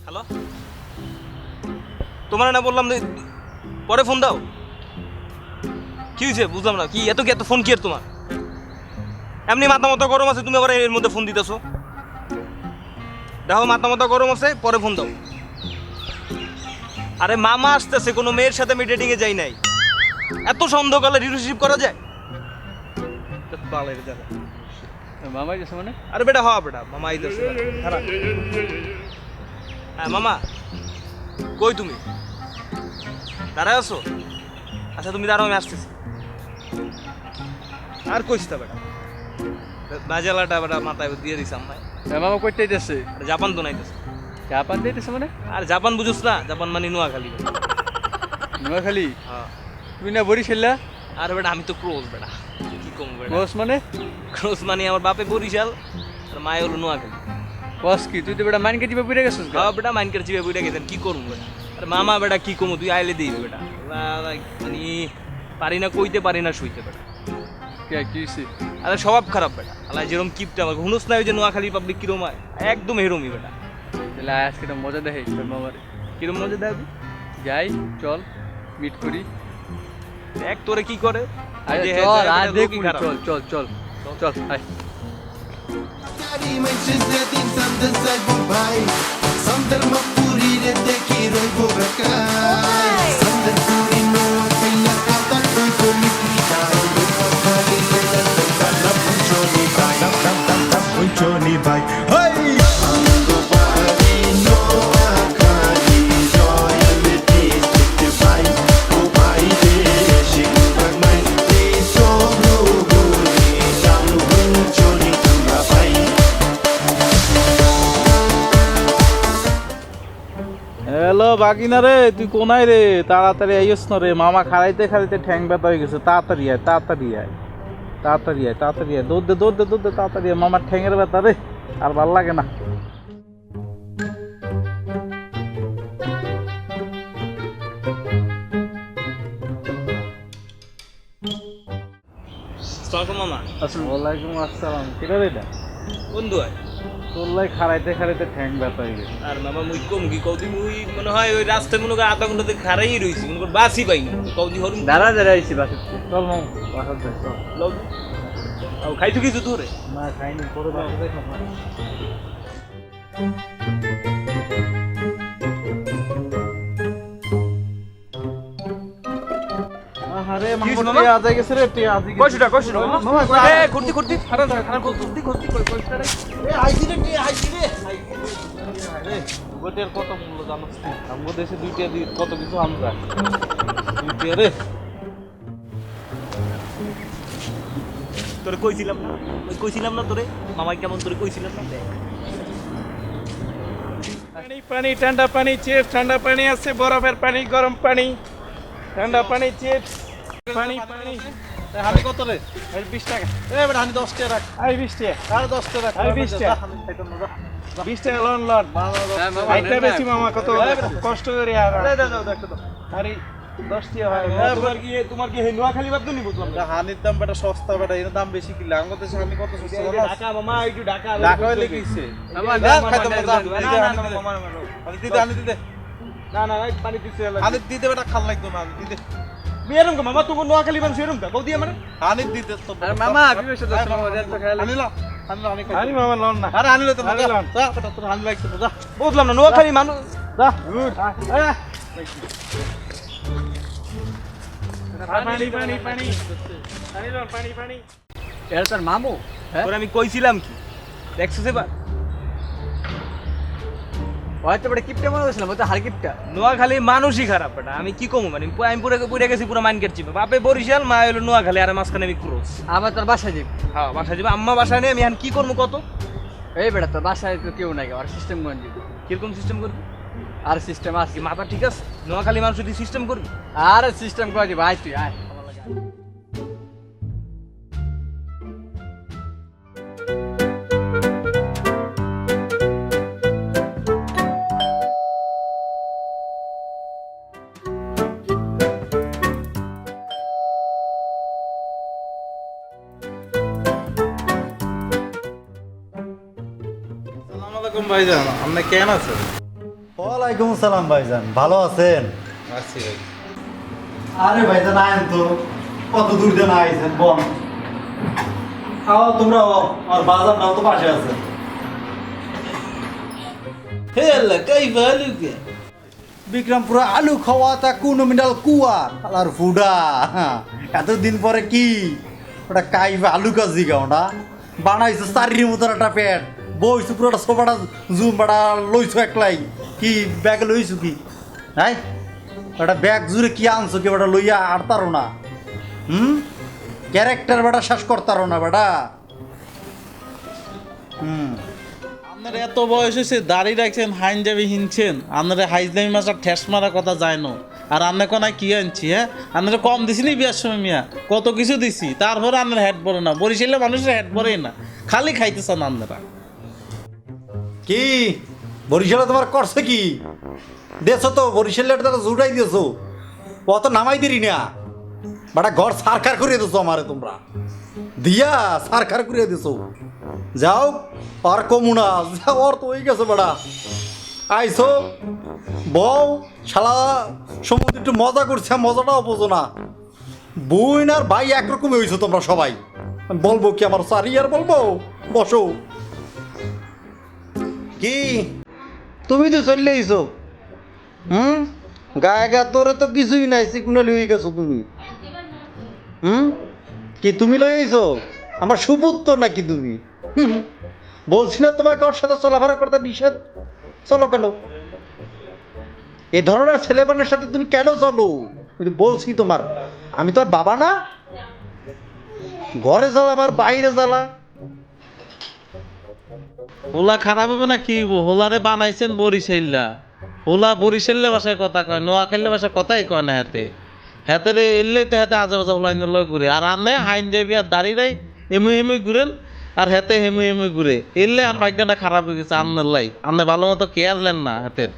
Hello, তোমার না বললাম পরে ফোন দাও। কি হয়েছে বুঝলাম না, কি এত ফোন কি আর তোমার? এমনি মাথা মতো গরম আছে, তুমি আবার এর মধ্যে ফোন দিতেছো। দেখো মাথা মতো গরম আছে, পরে ফোন দাও। আরে মামা আসতেছে, কোনো মেয়ের সাথে আমি ডেটিংয়ে যাই নাই। এত সন্দেহকালে রিলেশনশিপ করা যায়? মামাই গেছে মানে? আরে বেটা বেটা মামা আইতেছে। হ্যাঁ মামা, কই তুমি? দাঁড়ায় আছো? আচ্ছা তুমি দাঁড়াও, আমি আসতেছি। আর কইস তা বেটা, বাজালাটা বেটা মাথায় দিয়ে দিছে আম্মায়। মামা কইতে যাচ্ছে? জাপান তো নাইতেছে। জাপান দিতেছে মানে? আর জাপান বুঝুস না? জাপান মানে নোয়াখালী। নোয়াখালী? হ্যাঁ। তুমি না বরিশাল? আর বেটা আমি তো ক্রোজ বেটা, কি কম বেটা। ক্রস মানে? ক্রোজ মানে আমার বাপে বরিশাল আর মায়ে হলো নোয়াখালী। ক্রস কি? তুই তো বেটা মাইনকে দিবে বুইরা গেছিস গা? হ্যাঁ বেটা মাইনকার চিবে বুইটা গেছেন, কি করুম বেটা। আর মামা বেটা কি কমু, তুই আইলে দিবি বেটা। মানে পারি না কইতে, পারি না শুইতে বেটা। কে কি হইছে? আরে স্বভাব খারাপ বেটা। আল্লাহ যেরকম কিপটা আমার হুনুস না, ওই যে নোয়াখালী পাবলিক কিরম হয়, একদম হেরমই বেটা। তাহলে আজকে একটা মজা দেখে তোর মামারে। কিরম মজা দেখাবি? যাই চল মিট করি। দেখ তোরে কি করে। আরে যে চল হ্যাঁ, আর লোকই দেখুন, খারাপ। চল চল চল চল আয়। Johnny bike, hey! হ্যালো বাগিনা রে, তুই কোনায় রে? তাড়াতাড়ি আইস না রে, মামা খাড়াইতে খাড়াইতে ঠ্যাং ব্যথা হয়ে গেছে। তাড়াতাড়ি আয় তাড়াতাড়ি আয় তাড়াতাড়ি আয় তাড়াতাড়ি আয়, দৌড় দে দৌড় দে দৌড় দে, তাড়াতাড়ি আয়। মামার ঠ্যাংয়ের ব্যথা রে, আর ভাল লাগে না। সালাম মামা। ওয়ালাইকুম আসসালাম। কিরে রে এটা? বন্ধু হয় তোর লাই খাড়াইতে খাড়াইতে ঠ্যাং ব্যথা হয়ে গেছে। আর মামা মুই কম কি কৌদি, মুই মনে হয় ওই রাস্তায় মনে হয় আধা ঘন্টাতে খারাই রইছি, মনে কর বাসই পাই না। কৌদি হরুম দাঁড়া দাঁড়া আইছি বাসে। চল মামা বাসা যাই চল। লও। খাইছো কিছু দূরে? না খাইনি, পরে বাসা যাই খাবো। আরে কি হইছে মামা মামা? আজ গেছে রে, তুই আজ কইছটা মামা এ করতি করতি খারাপ খারাপ করতি করতি কইছটা রে। এ আইছি রে, আইছি রে। আরে গোটের কত মূল্য জানোস তুই? আমগো দেশে দুইটা দিয়ে কত কিছু আমরা দুইটা রে। তোরে কইছিলাম না, ওই কইছিলাম না তোরে মামাই কেমন, তোরে কইছিলাম না। দেখ পানি পানি ঠান্ডা পানি চিপস, ঠান্ডা পানি আছে, বরফের পানি, গরম পানি, ঠান্ডা পানি চিপস, পানি পানি। হানি কত রে? এই 20 টাকা, এ বেটা হানি 10 টাকা রাখ। এই 20 টাকা, আর 10 টাকা রাখ। আর 20 টাকা। 20 টাকা লন লন। আইটা বেশি মামা, কত কষ্ট করে আর আরে 10 টাকা হয়। তোমার কি নোয়াখালী বাদ নিব বুঝলাম না। হানির দাম বেটা সস্তা বেটা, এর দাম বেশি কিলা। আমাদের দেশে হানি কত সস্তা জানো? ঢাকা মামা, একটু ঢাকা ঢাকা হইলে কিছে? আমার না দাম খাইতে মানে মজা। না না না মামা হানি দিতে হানি দিতে না না পানি দিতে হানি দিতে বেটা খাল লাগতো না, হানি দিতে মেরম মামা, তুমি নোয়াখালী মানুষ এরম কা কৌদি আমার। হানি দিতে তো। আরে মামা আমি এসে দশ মামা রেল তো খেলা। হানি লা হানি লা, হানি খাই। আরে মামা লন না। আরে হানি লইতে হানি মজা। লন। যা বেটা তোর হানি লাগতো যা বুঝলাম না নোয়াখালী মানুষ। যা। পানি পানি পানি পানি লন, পানি পানি। এর তোর মামু? হ্যাঁ তোরে আমি কইছিলাম কি, দেখছো সেবা? হয়তো বড় কিপটা মনে হইছিল, মতো হার কিপটা। নোয়াখালী মানুষই খারাপ বেটা, আমি কি কমু মানে, আমি পুরে গেছি পুরো মাইন কেটছি। বাপে বরিশাল, মা হলো নোয়াখালী, আর মাঝখানে আমি ক্রোস। আবার তোর বাসায় যাবি? হ্যাঁ বাসা যাবে, আম্মা বাসা নেই, আমি এখন কি করবো কত? এই বেটা তোর বাসায় তো কেউ নাই, আর সিস্টেম কোন দিবি? কিরকম সিস্টেম করবি? আর সিস্টেম আছে? কি মাথা ঠিক আছে? নোয়াখালী মানুষ যদি সিস্টেম করবি? আর সিস্টেম করে দিবি, আয় তুই আয়। আসসালামু আলাইকুম ভাইজান, আপনি কেমন আছেন? ওয়ালাইকুম আসসালাম ভাইজান, ভালো আছেন? আছি ভাই। আরে ভাইজান আয়েন তো, কত দূর দিয়ে না আইছেন বল। আও তোমরা আর বাজার নাও তো পাশে আছে। হেলা কাই ভালু কে বিক্রমপুরে আলু খাওয়া তা কোন মিনাল কুয়া আর ফুডা এতদিন পরে কি ওটা কাইবা আলু কাজি গাওটা বানাইছে চারির মতন একটা পেট বইছু পুরোটা সোফাটা জুম বাড়া লইছো একলাই কি ব্যাগ লইছু কি হ্যাঁ ওটা ব্যাগ জুড়ে কি আনছো কি বেটা লইয়া আড়তারো না ক্যারেক্টার বেটা শেষ করতারো না বেটা আপনার এত বয়স হয়েছে দাড়ি রাখছেন হাইন যাবি হিনছেন আপনারা হাইজলামি মাছটা ঠেস মারা কথা যায় না আর আপনি কোনায় কি আনছি হ্যাঁ আপনারা কম দিছি নি বিয়ার সময় মিয়া কত কিছু দিছি তারপরে আপনার হেড পড়ে না বরিশালে মানুষের হেড পড়ে না খালি খাইতেছেন আপনারা কি বরিশালে তোমার করছে কি দেছো তো বরিশালের তো জুড়াই দিয়েছো অত নামাই দিরি না বাটা ঘর সারকার করিয়ে দিছো আমারে তোমরা দিয়া সারকার করিয়ে দিছো যাও আর কমুনা যাও আর তো হয়ে গেছে বাড়া আইসো বউ শালা সমুদ্র একটু মজা করছে মজাটাও বোঝো না বোন আর ভাই একরকমই হয়েছো তোমরা সবাই আমি বলবো কি আমার সারি আর বলবো বসো কি তুমি তো চলে আইছো গায়ে গা তোরে তো কিছুই নাই সিগনাল হয়ে গেছো তুমি কি তুমি লই আইছো আমার সুপুত্র নাকি তুমি বলছি না তোমাকে ওর সাথে চলাফেরা করতে নিষেধ চলো কেন এ ধরনের ছেলেমানের সাথে তুমি কেন চলো বলছি তোমার আমি তো আর বাবা না ঘরে জ্বালা আবার বাইরে জ্বালা হোলা খারাপ হবে না কি হোলারে বানাইছেন বরিশাইল্লা হোলা বরিশাল্লে ভাষায় কথা কয় নোয়াখাইলে ভাষায় কথাই কয় না হাতে হাতে রে এলে তো হাতে আজে বাজে হোলাই লয় ঘুরে আর আনে হাইন যাবি আর দাঁড়িয়ে দেয় হেমু হেমু ঘুরেন আর হাতে হেমু হেমু ঘুরে এলে আর ভাগ্যটা খারাপ হয়ে গেছে আপনার লাই আপনি ভালো মতো কেয়ার নেন না হাতের